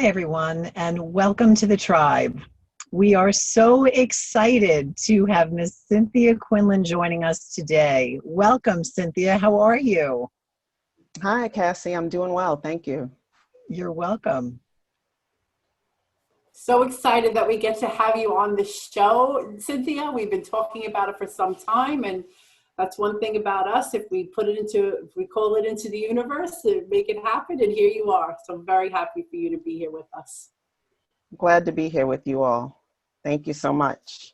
Hi, everyone, and welcome to the tribe. We are so excited to have Miss Cynthia Quinlan joining us today. Welcome, Cynthia. How are you? Hi, Cassie. I'm doing well. Thank you. You're welcome. So excited that we get to have you on the show, Cynthia. We've been talking about it for some time, and that's one thing about us. If we call it into the universe, make it happen, and here you are. So I'm very happy for you to be here with us. Glad to be here with you all. Thank you so much.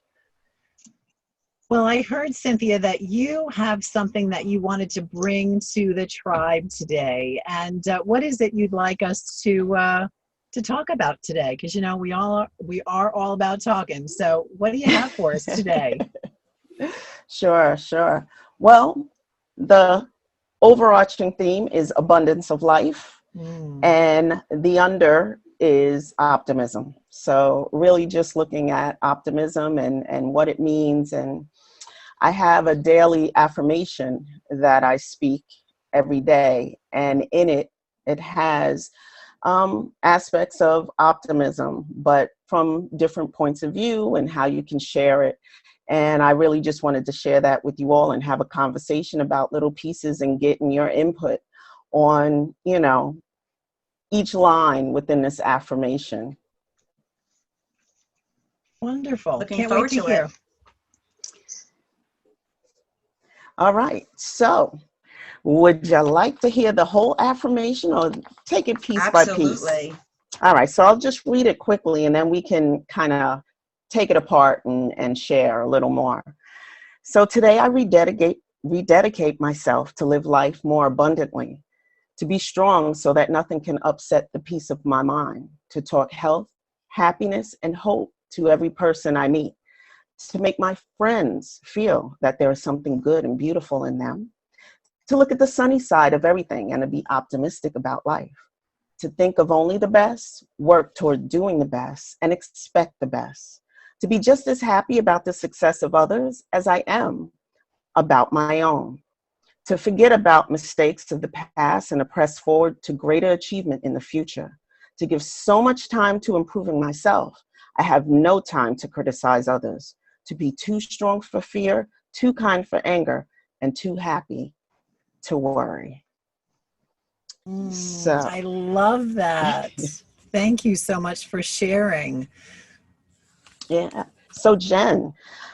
Well, I heard, Cynthia, that you have something that you wanted to bring to the tribe today. And what is it you'd like us to talk about today? Because, you know, we are all about talking. So what do you have for us today? Sure. Well, the overarching theme is abundance of life, and the under is optimism. So really just looking at optimism and what it means. And I have a daily affirmation that I speak every day, and in it has aspects of optimism, but from different points of view and how you can share it. And I really just wanted to share that with you all and have a conversation about little pieces and getting your input on, you know, each line within this affirmation. Wonderful. Looking forward to hear. it. All right. So would you like to hear the whole affirmation or take it piece by piece? Absolutely. All right. So I'll just read it quickly and then we can kind of take it apart and share a little more. So today I rededicate myself to live life more abundantly, to be strong so that nothing can upset the peace of my mind, to talk health, happiness, and hope to every person I meet, to make my friends feel that there is something good and beautiful in them, to look at the sunny side of everything and to be optimistic about life, to think of only the best, work toward doing the best, and expect the best, to be just as happy about the success of others as I am about my own, to forget about mistakes of the past and to press forward to greater achievement in the future, to give so much time to improving myself. I have no time to criticize others, to be too strong for fear, too kind for anger, and too happy to worry. So I love that. Thank you so much for sharing. yeah. So Jen,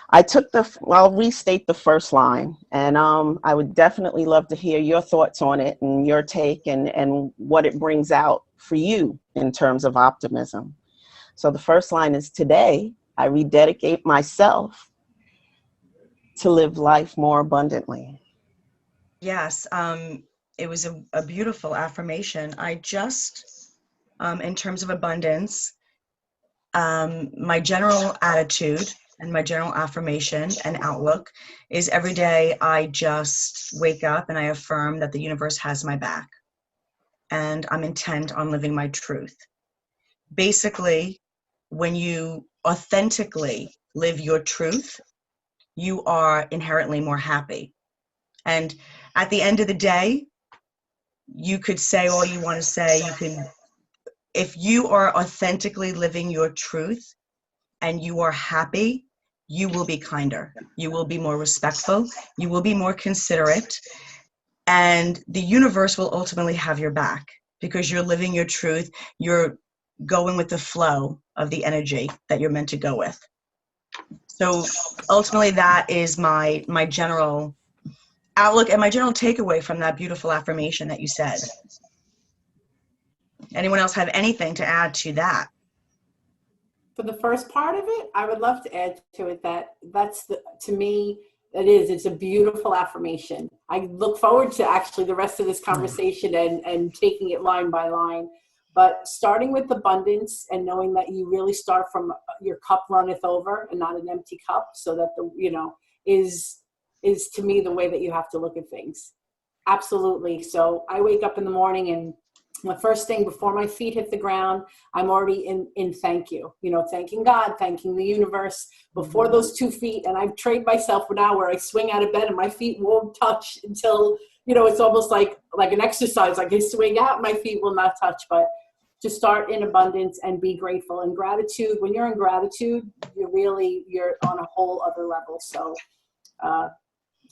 I'll restate the first line, and I would definitely love to hear your thoughts on it and your take and what it brings out for you in terms of optimism. So the first line is, today I rededicate myself to live life more abundantly. Yes, it was a beautiful affirmation. I just, in terms of abundance, my general attitude and my general affirmation and outlook is every day I just wake up and I affirm that the universe has my back and I'm intent on living my truth. Basically, when you authentically live your truth, you are inherently more happy. And at the end of the day, you could say all you want to say. If you are authentically living your truth and you are happy, you will be kinder. You will be more respectful. You will be more considerate. And the universe will ultimately have your back because you're living your truth. You're going with the flow of the energy that you're meant to go with. So ultimately, that is my general outlook and my general takeaway from that beautiful affirmation that you said. Anyone else have anything to add to that? For the first part of it, I would love to add to it to me, it's a beautiful affirmation. I look forward to actually the rest of this conversation and taking it line by line. But starting with abundance and knowing that you really start from your cup runneth over and not an empty cup, so that is to me the way that you have to look at things. Absolutely. So I wake up in the morning and the first thing before my feet hit the ground, I'm already in thank you, thanking God, thanking the universe before those 2 feet. And I've trained myself now where I swing out of bed and my feet won't touch until, it's almost like an exercise. Like I swing out, my feet will not touch. But to start in abundance and be grateful. And gratitude, when you're in gratitude, you're on a whole other level. So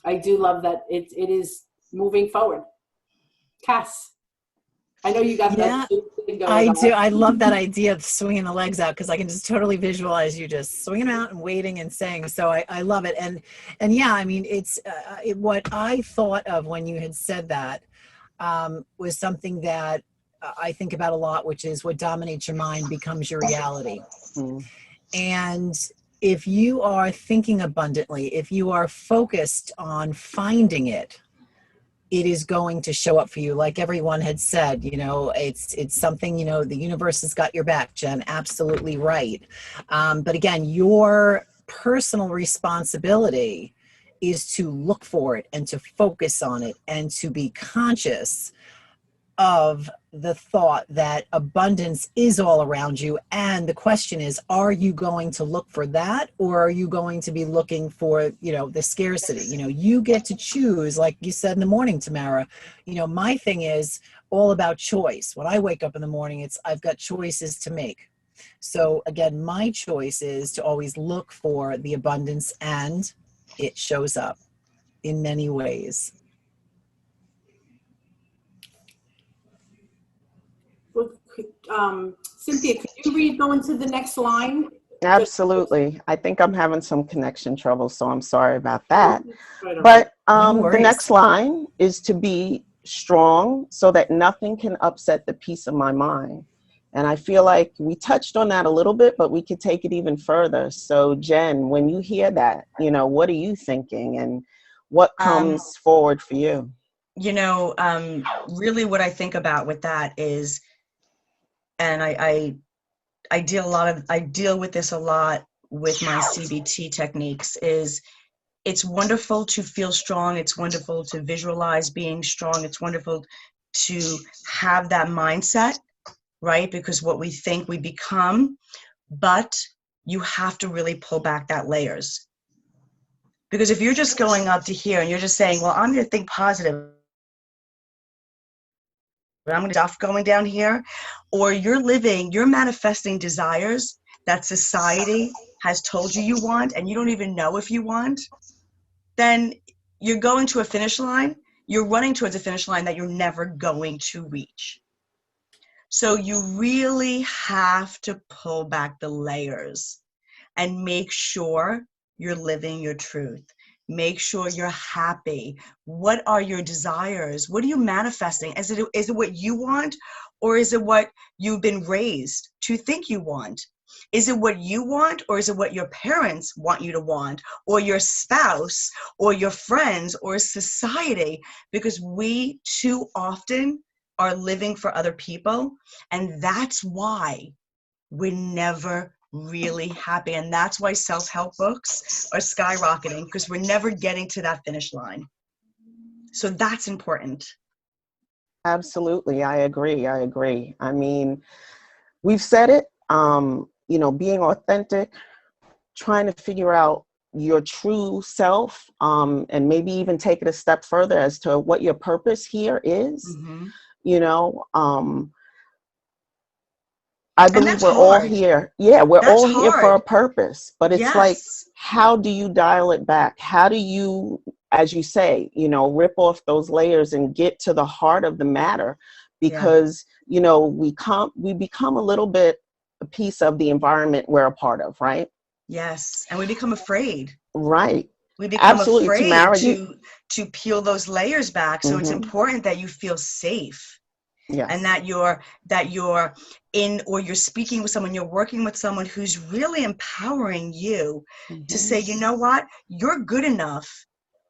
I do love that it is moving forward. Cass, I know you got Yeah, that thing going I on. do. I love that idea of swinging the legs out because I can just totally visualize you just swinging them out and waiting and saying. So I love it. And yeah, I mean, it's what I thought of when you had said that was something that I think about a lot, which is what dominates your mind becomes your reality. Mm. And if you are thinking abundantly, if you are focused on finding it, it is going to show up for you. Like everyone had said, you know, it's something, you know, the universe has got your back, Jen, absolutely right. But again, your personal responsibility is to look for it and to focus on it and to be conscious of the thought that abundance is all around you. And the question is, are you going to look for that, or are you going to be looking for, you know, the scarcity? You know, you get to choose, like you said in the morning, Tamara. You know, my thing is all about choice. When I wake up in the morning, I've got choices to make. So again, my choice is to always look for the abundance, and it shows up in many ways. Cynthia, could you go into the next line? Absolutely. I think I'm having some connection trouble, so I'm sorry about that. Right, But No the worries. next line is to be strong so that nothing can upset the peace of my mind. And I feel like we touched on that a little bit, but we could take it even further. So Jen, when you hear that, you know, what are you thinking and what comes forward for you? You know, really what I think about with that is, and I deal with this a lot with my CBT techniques, is it's wonderful to feel strong. It's wonderful to visualize being strong. It's wonderful to have that mindset, right? Because what we think we become, but you have to really pull back that layers. Because if you're just going up to here and you're just saying, well, I'm going to think positive, I'm going to stuff going down here, or you're manifesting desires that society has told you want, and you don't even know if you want, then you're going to a finish line. You're running towards a finish line that you're never going to reach. So you really have to pull back the layers and make sure you're living your truth. Make sure you're happy. What are your desires? What are you manifesting? Is it what you want, or is it what you've been raised to think you want? Is it what you want, or is it what your parents want you to want, or your spouse, or your friends, or society? Because we too often are living for other people, and that's why we're never really happy. And that's why self-help books are skyrocketing, because we're never getting to that finish line. So that's important. Absolutely. I agree. I mean, we've said it, you know, being authentic, trying to figure out your true self, and maybe even take it a step further as to what your purpose here is. Mm-hmm. You know, I believe we're all hard. here. Yeah, we're That's all here for a hard. purpose, but it's like, Yes. how do you dial it back? How do you, as you say, you know, rip off those layers and get to the heart of the matter? Because, you know, we become a little bit a piece of the environment we're a part of, right? Yes. And we become afraid. Right. We become Absolutely. afraid Tamara, to peel those layers back. So it's Mhm. important that you feel safe. Yes. And that you're in, or you're speaking with someone, you're working with someone who's really empowering you to say, you know what, you're good enough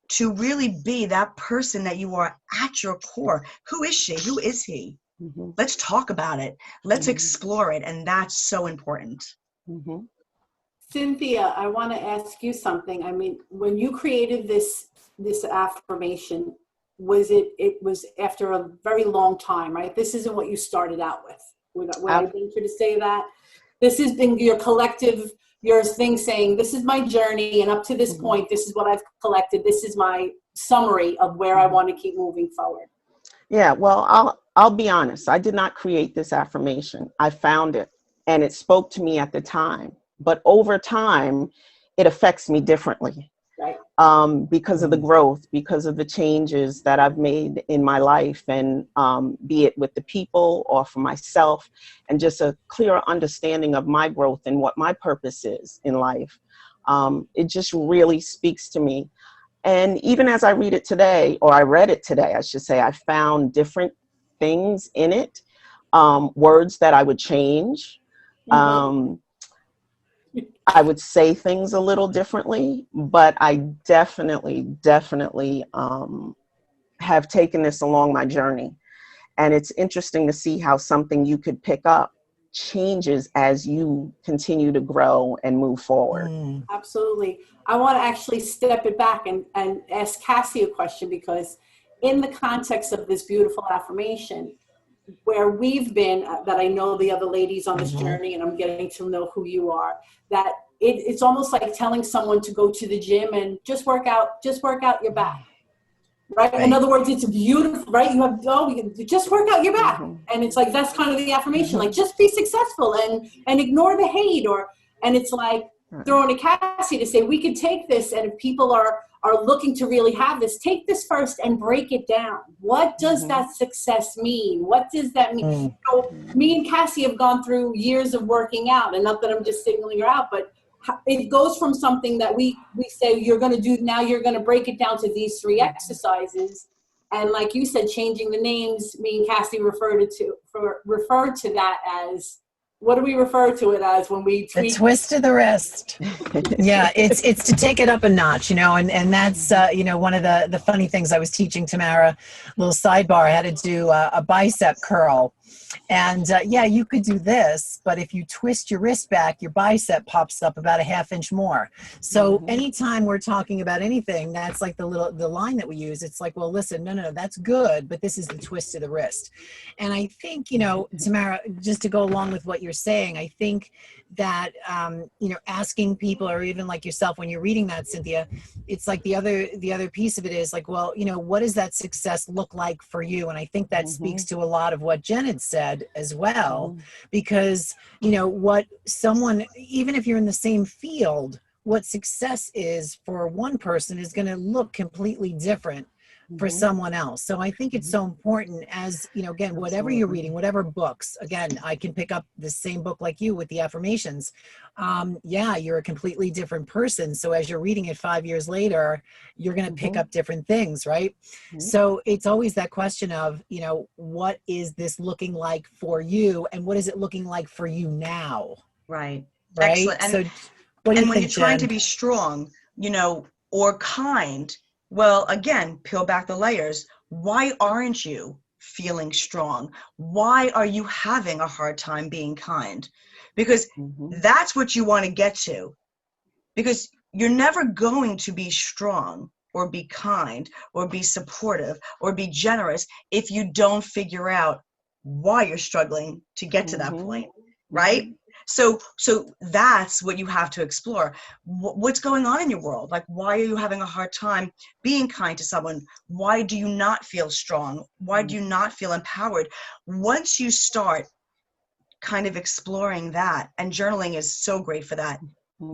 to really be that person that you are at your core. Who is she? Who is he? Mhm. Let's talk about it. Let's Mhm. explore it. And that's so important. Mhm. Cynthia, I want to ask you something. I mean, when you created this affirmation, it was after a very long time, right? This isn't what you started out with. Would I venture to say that? This has been your collective, your thing saying, this is my journey, and up to this point, this is what I've collected. This is my summary of where I want to keep moving forward. Yeah, well, I'll be honest. I did not create this affirmation. I found it and it spoke to me at the time. But over time, it affects me differently, Right. because of the growth, because of the changes that I've made in my life, and be it with the people or for myself, and just a clearer understanding of my growth and what my purpose is in life. It just really speaks to me. And even as I read it today, or I read it today, I should say, I found different things in it, words that I would change. Um, I would say things a little differently, but I definitely have taken this along my journey. And it's interesting to see how something you could pick up changes as you continue to grow and move forward. Absolutely. I want to actually step it back and ask Cassie a question, because in the context of this beautiful affirmation, where we've been, that I know the other ladies on this journey, and I'm getting to know who you are, that it's almost like telling someone to go to the gym and just work out your back. Right? In other words, it's beautiful, right? You have, you just work out your back. And it's like, that's kind of the affirmation, like just be successful and ignore the hate, and it's like throwing a Cassie to say, we could take this, and if people are looking to really have this, take this first and break it down. What does that success mean? What does that mean? So me and Cassie have gone through years of working out, and not that I'm just signaling her out, but it goes from something that we say you're going to do, now you're going to break it down to these 3 exercises. And like you said, changing the names, me and Cassie referred to that as, what do we refer to it as when we tweak? The twist of the wrist. Yeah, it's to take it up a notch, and that's, one of the funny things I was teaching Tamara, little sidebar, I had to do a bicep curl. And you could do this, but if you twist your wrist back, your bicep pops up about a ½ inch more. So anytime we're talking about anything, that's like the line that we use. It's like, well, listen, no, that's good, but this is the twist of the wrist. And I think, Tamara, just to go along with what you're saying, I think that, asking people, or even like yourself, when you're reading that, Cynthia, it's like the other piece of it is like, well, what does that success look like for you? And I think that speaks to a lot of what Jen had said as well, because, what someone, even if you're in the same field, what success is for one person is going to look completely different for someone else. So I think it's so important, as again, whatever you're reading, whatever books, again, I can pick up the same book like you with the affirmations. You're a completely different person. So as you're reading it 5 years later, you're going to pick up different things, right? So it's always that question of, what is this looking like for you, and what is it looking like for you now? Right. Right. Excellent. So what do you when think, you're trying Jen? to be strong, or kind, well, again, peel back the layers. Why aren't you feeling strong? Why are you having a hard time being kind? Because that's what you want to get to. Because you're never going to be strong or be kind or be supportive or be generous if you don't figure out why you're struggling to get to that point, right? So that's what you have to explore. What's going on in your world? Like, why are you having a hard time being kind to someone? Why do you not feel strong? Why do you not feel empowered? Once you start kind of exploring that, and journaling is so great for that,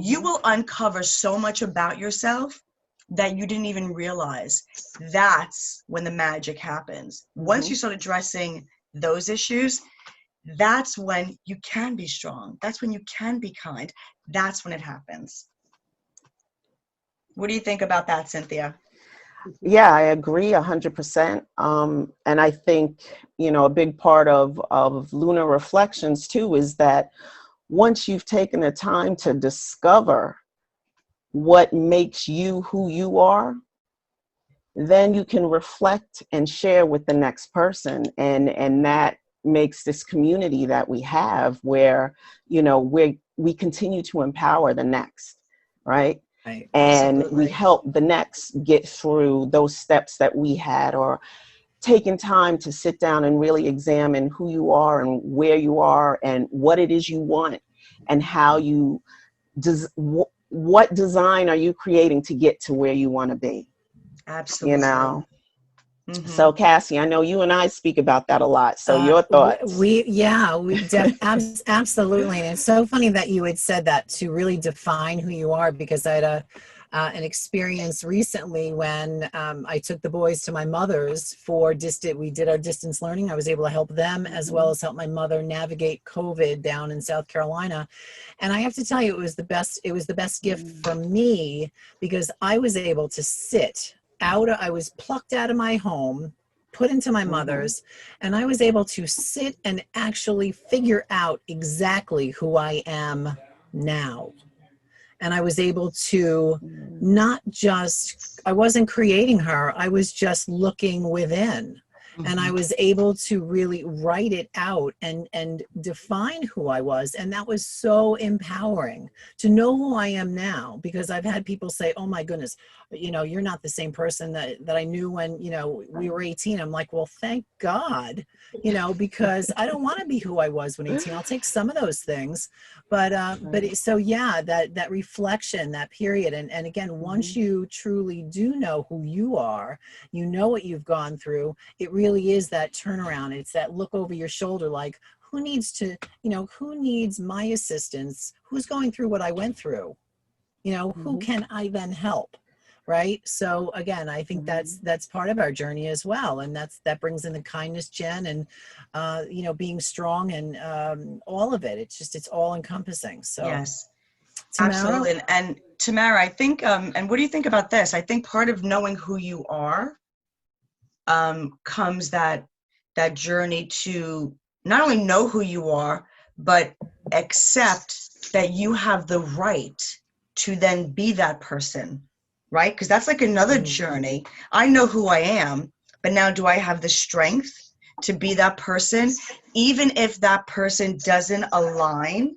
you will uncover so much about yourself that you didn't even realize. That's when the magic happens. Once you start addressing those issues, that's when you can be strong. That's when you can be kind. That's when it happens. What do you think about that, Cynthia? Yeah, I agree 100%. And I think, a big part of Lunar Reflections too is that once you've taken the time to discover what makes you who you are, then you can reflect and share with the next person. And that makes this community that we have where, we continue to empower the next, right? Right. And Absolutely. we help the next get through those steps that we had, or taking time to sit down and really examine who you are and where you are and what it is you want, and how you what design are you creating to get to where you want to be. Absolutely. So Cassie, I know you and I speak about that a lot. So your thoughts? Absolutely. And it's so funny that you had said that, to really define who you are, because I had an experience recently when I took the boys to my mother's for we did our distance learning. I was able to help them as well as help my mother navigate COVID down in South Carolina. And I have to tell you, it was the best gift for me, because I was able to I was plucked out of my home, put into my mother's, and I was able to sit and actually figure out exactly who I am now. And I was able to I wasn't creating her, I was just looking within. And I was able to really write it out and define who I was. And that was so empowering to know who I am now, because I've had people say, oh my goodness, you're not the same person that I knew when, we were 18. I'm like, well, thank God, because I don't want to be who I was when 18. I'll take some of those things, but so yeah, that reflection, that period. And again, once you truly do know who you are, what you've gone through, it really is that turnaround. It's that look over your shoulder, like, who needs my assistance? Who's going through what I went through? Who can I then help? Right. So again, I think that's part of our journey as well. And that brings in the kindness, Jen, and, being strong and all of it. It's all encompassing. So Yes, Tamara? absolutely. And Tamara, I think, and what do you think about this? I think part of knowing who you are comes that journey to not only know who you are, but accept that you have the right to then be that person, right? Because that's like another journey. I know who I am, but now do I have the strength to be that person, even if that person doesn't align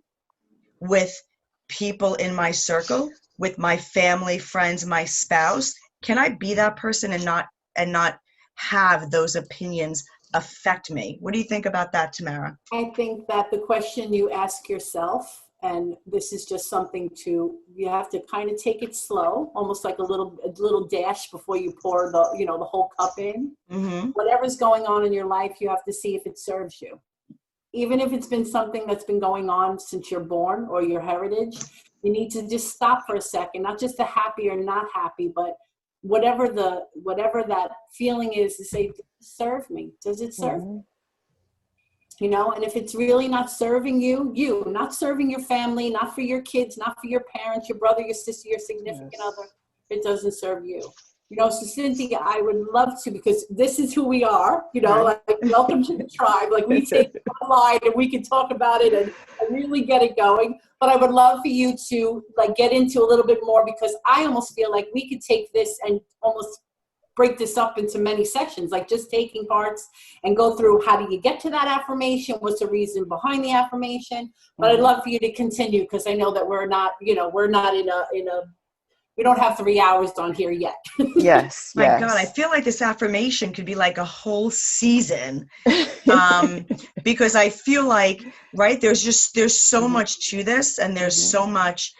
with people in my circle, with my family, friends, my spouse? Can I be that person and not have those opinions affect me? What do you think about that, Tamara? I think that the question you ask yourself, and this is just something you have to kind of take it slow, almost like a little dash before you pour the whole cup in. Whatever's going on in your life, you have to see if it serves you. Even if it's been something that's been going on since you're born or your heritage, you need to just stop for a second, not just the happy or not happy, but whatever that feeling is, to say, does it serve me? Does it serve me? And if it's really not serving you, not serving your family, not for your kids, not for your parents, your brother, your sister, your significant other, it doesn't serve you. So Cynthia, I would love to, because this is who we are, like, welcome to the tribe. Like, we take it online and we can talk about it and really get it going. But I would love for you to get into a little bit more, because I almost feel like we could take this and almost break this up into many sections, like just taking parts and go through, how do you get to that affirmation? What's the reason behind the affirmation? But I'd love for you to continue, because I know that we're not we don't have 3 hours on here yet. Yes. My God, I feel like this affirmation could be like a whole season, because I feel like, right, there's so much to this, and there's so much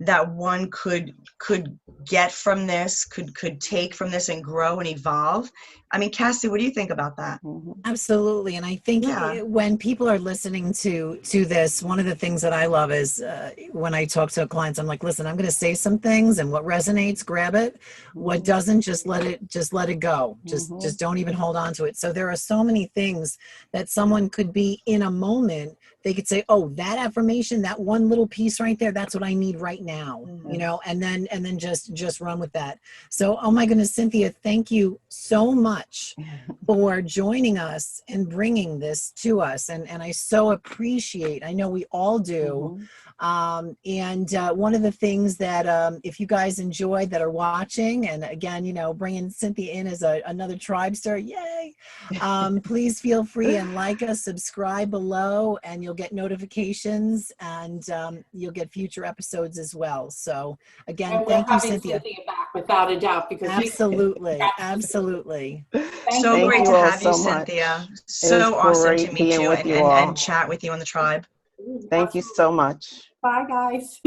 that one could get from this, could take from this and grow and evolve. I mean, Cassie, what do you think about that? Absolutely. And I think when people are listening to this, one of the things that I love is when I talk to clients, I'm like, listen, I'm going to say some things, and what resonates, grab it. What doesn't, just let it go. Just don't even hold on to it. So there are so many things that someone could be in a moment. They could say, oh, that affirmation, that one little piece right there, that's what I need right now, and then just run with that. So, oh my goodness, Cynthia, thank you so much for joining us and bringing this to us. And I so appreciate, I know we all do. And one of the things that if you guys enjoyed, that are watching, and again, bringing Cynthia in as another tribester, yay, please feel free and like us, subscribe below, and you'll get notifications, and you'll get future episodes as well. So again, thank you, Cynthia. Back, without a doubt, because absolutely. So great to have you, Cynthia. So awesome to meet you and chat with you on the tribe. Thank you so much. Bye, guys.